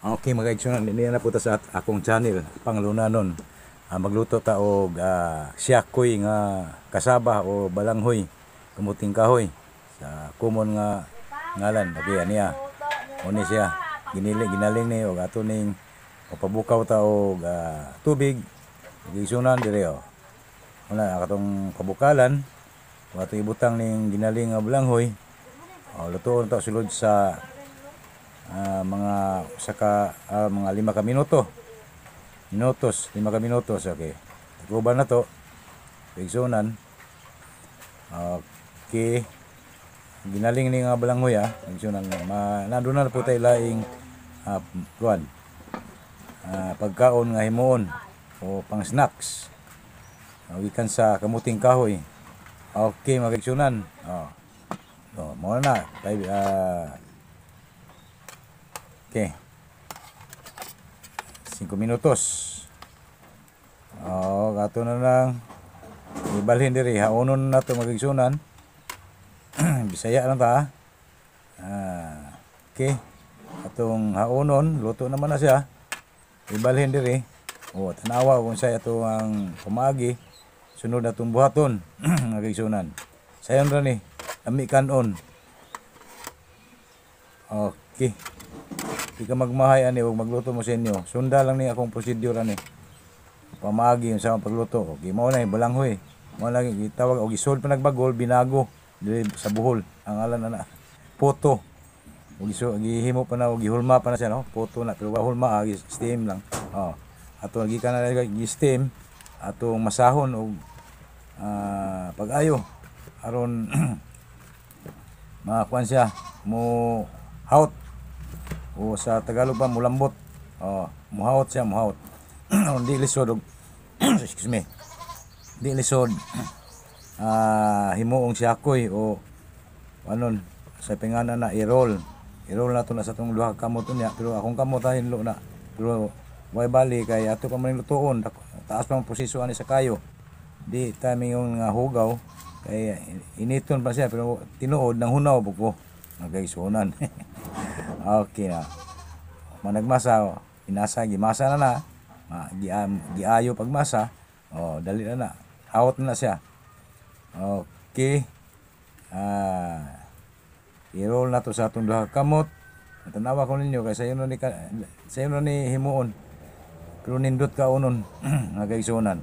Okay, mga igsunan, hindi na po ta sa akong channel, panglunanon. Magluto ta og siyakoy nga kasaba o balanghoy, kamuting kahoy. Sa common nga ngalan, okay, aniya. Oni siya, ginaling ni og ato ning papabukaw ta og tubig. Igsunan dire o. Wala katong pabukalan, ato ibutang ning ginaling nga balanghoy. Lutoon ta sulod sa mga mga 5 ka minutos, 5 ka minutos, okay. Guban na to, igsunan. Okay, ginaling ni nga balanghoy igsunan. Nandun na po tayo laing pagkaon nga himuon o pang snacks. Gikan sa kamuting kahoy. Okay, mga igsunan. Muna na. Okay. 5 minutos. Gato na lang. Ibalhin diri. Haunon na ito magigsunan. Bisaya lang ta. Okay. Atong haunon. Luto naman na siya. Ibalhin diri. Tanawa kung sa ito ang pumagi. Sunod na itong buhaton. Magigsunan. Sayon ra ni. Lami kanon. Okay. Di ka magmahay ani huwag magluto mo sa inyo. Sunda lang ni akong prosedur ani. Pamagi yung sa pagluto. Okay, mao na balanghoy. Mao lagi gitawag og isod pa nagbagol binago dili sa buhol. Ang alan ana poto. Og gihimo pa na og gihulma pa na siya no. Poto na pero hulma steam lang. Ato lagi ka na gi-steam atong masahon og pag-ayo aron makakuan siya mo haut. O sa Tagalog pa mulambot. Muhawot siya, muhawot. Di lisod og excuse me. Di lisod. Himuong siyakoy o anon sa pingana na i-roll. I-roll na to na sa tong duha ka kamot niya pero akong kamot hinlo na. Pero way bali kay ato pa man lutuon. Taas pa ang proseso ani sa kayo. Di timing yung hugaw kay initon pa siya pero tinuod nang hunaw po. Nagaysunan. Okay na. Managmasa, inasa, gimasa na giayo pagmasa. Dali na. Out na siya. Okay. I-roll na to sa atong duha kamot. Tanawa ko ninyo kay sayo ni himuon. Pero nindot ka unon nagaysunan.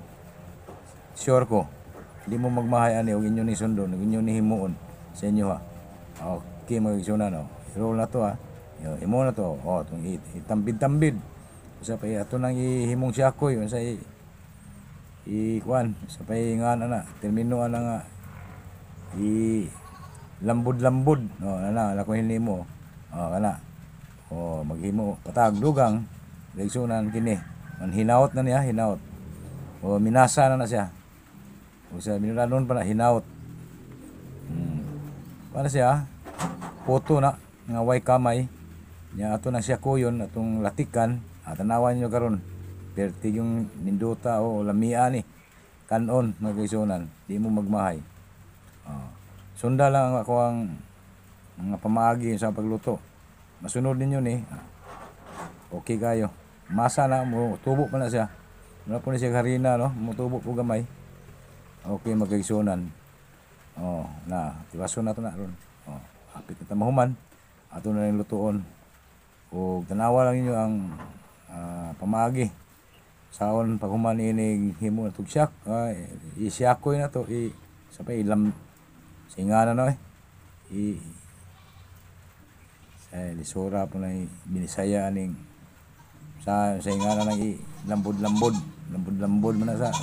Sure ko. Hindi mo magmahay ani og inyo ni sundo, inyo ni himuon sa inyo ha. Okay, magaysunan i-roll na to imo na to itong itambid-tambid sa pay ato nang ihimong siyakoy sa kuan sa pay nga na termino ana nga lambod-lambod ana ko hinimo kana maghimo patag dugang igsunan kini hinaut na niya hinaut minasa na siya sa minulanon pa na hinaut para siya poto na nga way kamay nya ato na siya kuyon atong latikan tanawan nyo karon perti yung ninduta o lamia ni kanon magisunan di mo magmahay. Sunda lang ako ang mga pamaagi sa pagluto masunod ninyo ni okay kayo masa na mo tubo pa na siya wala po na siya harina no mo tubo po gamay okay magisunan na tiwason na to na ron hapit na mahuman ato na yung lutuon o tanawa lang ninyo ang pamagi saon paghuman ini himo na tugsyak isyakoy na to sa pa ilam singana na sa lisura po na binisaya aning sa ingana nang lambod-lambod man na sa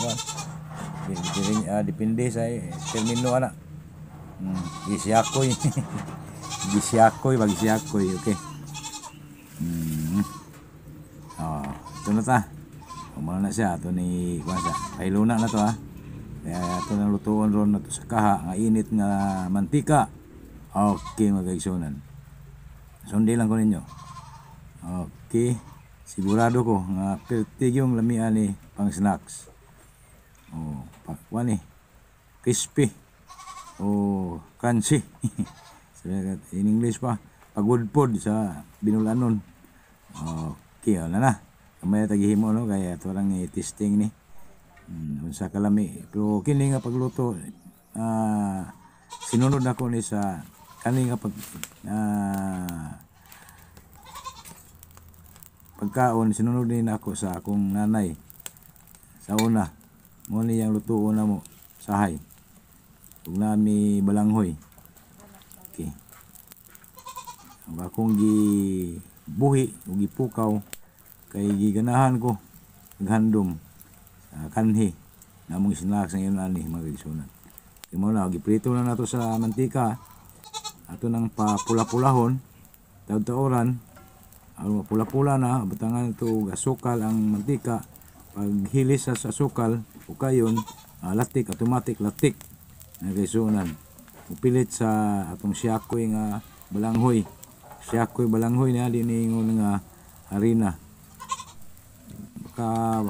depende sa termino ana isyakoy gisyakoy okay. Ito na ta. Umano na siya. Ito ni Kwasa. Pailuna na to Kaya ito na lutuon ron na to sa kaha. Nga init nga mantika. Okay, magkaigsunan. Sundi lang ko ninyo. Okay. Sigurado ko nga pertig yung lamian ni pang snacks. Pakwa ni. Crispy. Crunchy. In English pa. Pagudpod sa binulanon. Okay, na. Kamay tagihimo no kaya ato lang i-testing ni. Unsa kalami. Pero kini nga pagluto sinunod nako ni sa kani nga pagkaon sinunod din ako sa akong nanay sa una mo ni yang lutuon na mo sahay ug nami balanghoy. Okay, ang akong gibuhi ug gipukaw kay giganahan ko naghandom kanhi namong snacks ngayon ani mga igsunan. Imo na giprito na nato sa mantika ato nang papula-pulahon taud-tauran aron pula-pula na butangan ito og asukal ang mantika. Pag hilis sa asukal o kayon latik automatic latik na igsunan upilit sa atong siyakoy nga balanghoy. Siyakoy balanghoy na diningon nga harina baka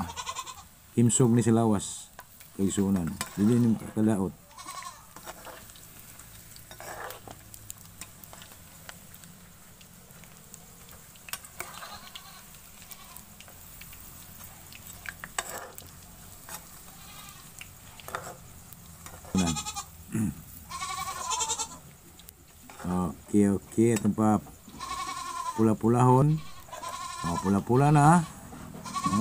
himsog ni silawas kay sunan dili ni kadaot. Okay, itong pa pula-pulahon. Pula-pula na.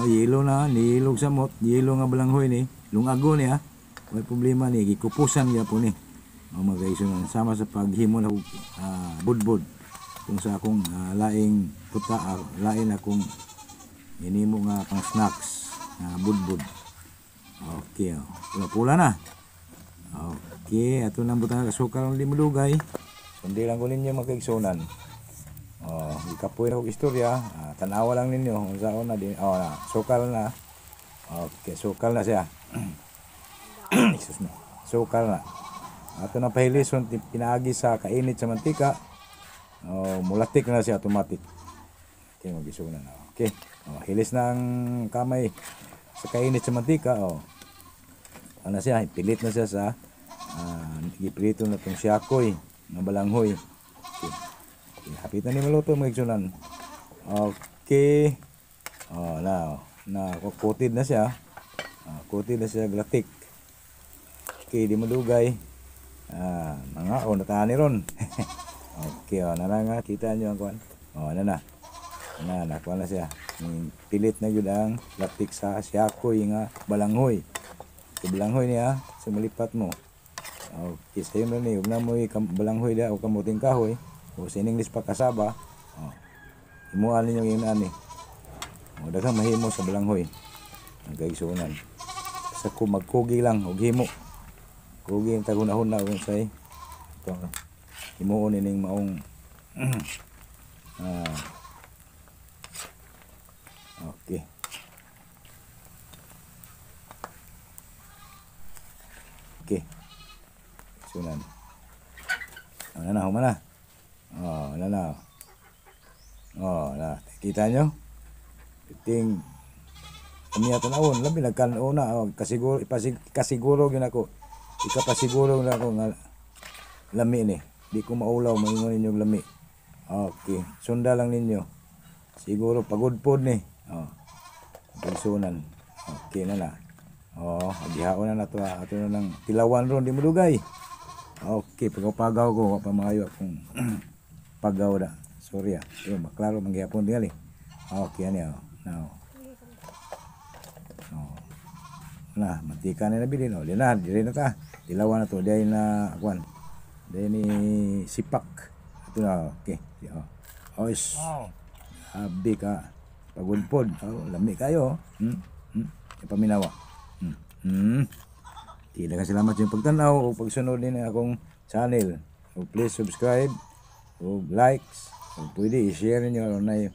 Yelo na, nilog samot, yelo nga balanghoy ni, lungago niya. May problema ni, gikupusan niya po ni. Mga kaisunan, sama sa paghimo na budbud. Kung sa akong laing puta, lain akong hinimo nga pang snacks, budbud. Okay, pula-pula na. Okay, ato nang butang kasukal ng limulugay. Kundi lang ko ninyo mga kaigsunan. Ikapoy na kong istorya. Tanawa lang ninyo. Kung saan na din. Sukal na. Okay, sukal na siya. Excuse me. Sukal na. Ato na pahilison. Pinaagi sa kainit sa mantika. Mulatik na siya automatic. Okay, mag-isunan. Okay. Hilis na ang kamay sa kainit sa mantika. Ano siya? Pilit na siya sa giprito na itong siyakoy nga balanghoy. Okay. Hapit na ni maluto mga igsunan. Okay. Na coated na siya. Coated na siya glatik. Okay, di madugay. Mga natani ron. Okay, naranga kita nyo ang kuan. Nakuha na siya. Pilit na yun ang glatik sa siyakoy nga balanghoy. Sa balanghoy niya, sa malipat mo. Okay, sa yun rin huwag na mo balanghoy da o kamuting kahoy o sininglis pa kasaba himuan ninyo yung ani daghang mahimo sa balanghoy ang kaigsunan sa magkugi lang o himo kugi yung tagunahon na kung say ito himuon nining maong okay. Okay. Sunan. Humana. Kita nyo? Ting kami tanawon labi nagkan-o na kasiguro kasiguro gyud ako. Ikapasiguro na ako nga lami ni. Di ko maulaw maingon ninyo lami. Okay, sunda lang ninyo. Siguro pagod pod ni. Pagsunan. Okay na. Agihaon na nato ato na lang tilawan ron di modugay. Okay, pagaw ko pa maayo akong pagaw da. Sorry maklaro manggihapon dingali. Okay ani now. Mantika na nabilin di na dire na ta. Tilawan na to day na akwan. Day ni sipak. Ito na okay. Ois. Abi ka pagudpod. Lami kayo. Ipaminawa. Daghang salamat sa pagtanaw o pagsunod din akong channel. So please subscribe o likes. O pwede i-share niyo na